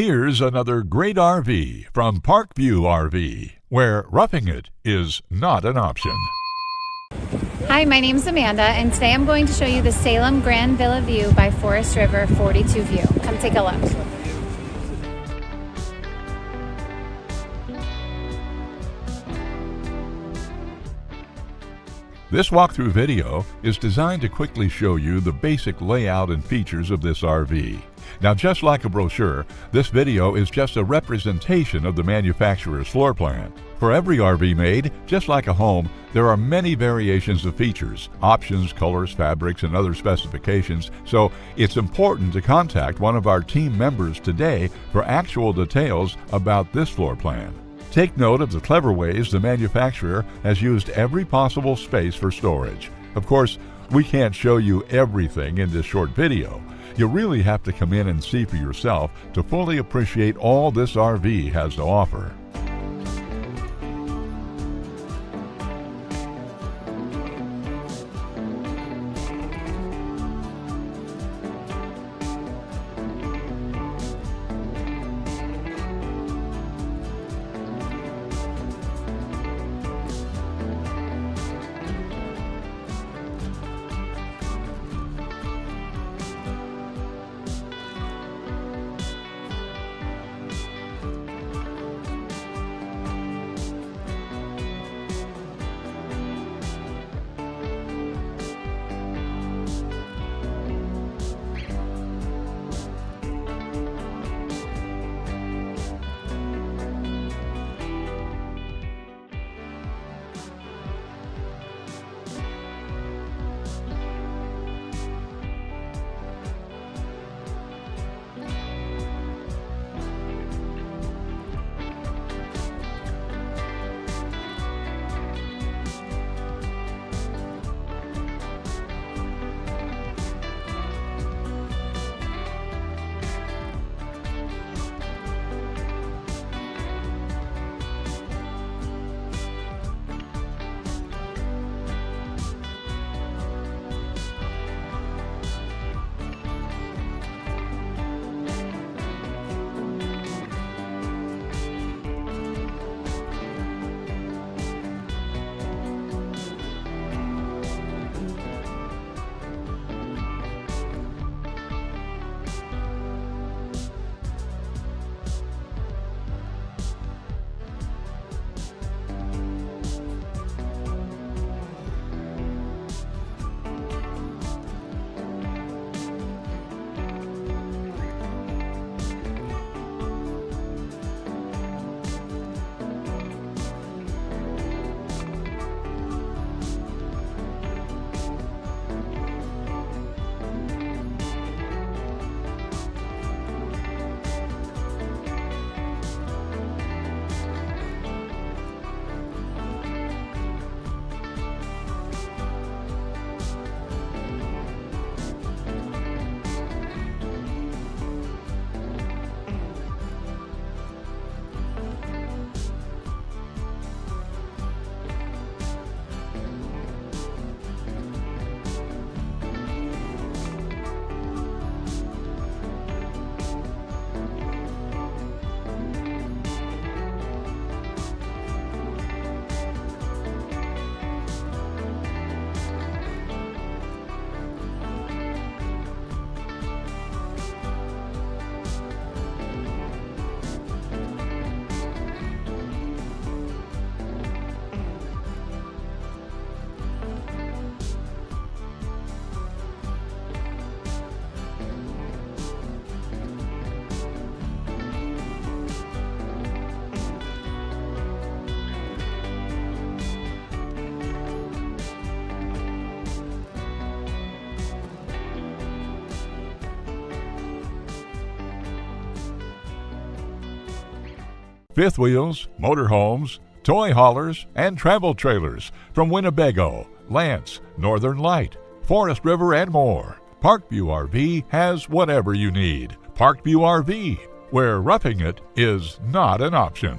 Here's another great RV from Parkview RV, where roughing it is not an option. Hi, my name's Amanda, and today I'm going to show you the Salem Grand Villa view by Forest River 42 View. Come take a look. This walkthrough video is designed to quickly show you the basic layout and features of this RV. Now, just like a brochure, this video is just a representation of the manufacturer's floor plan. For every RV made, just like a home, there are many variations of features, options, colors, fabrics, and other specifications, so it's important to contact one of our team members today for actual details about this floor plan. Take note of the clever ways the manufacturer has used every possible space for storage. Of course, we can't show you everything in this short video. You really have to come in and see for yourself to fully appreciate all this RV has to offer. Fifth wheels, motorhomes, toy haulers, and travel trailers from Winnebago, Lance, Northern Light, Forest River, and more. Parkview RV has whatever you need. Parkview RV, where roughing it is not an option.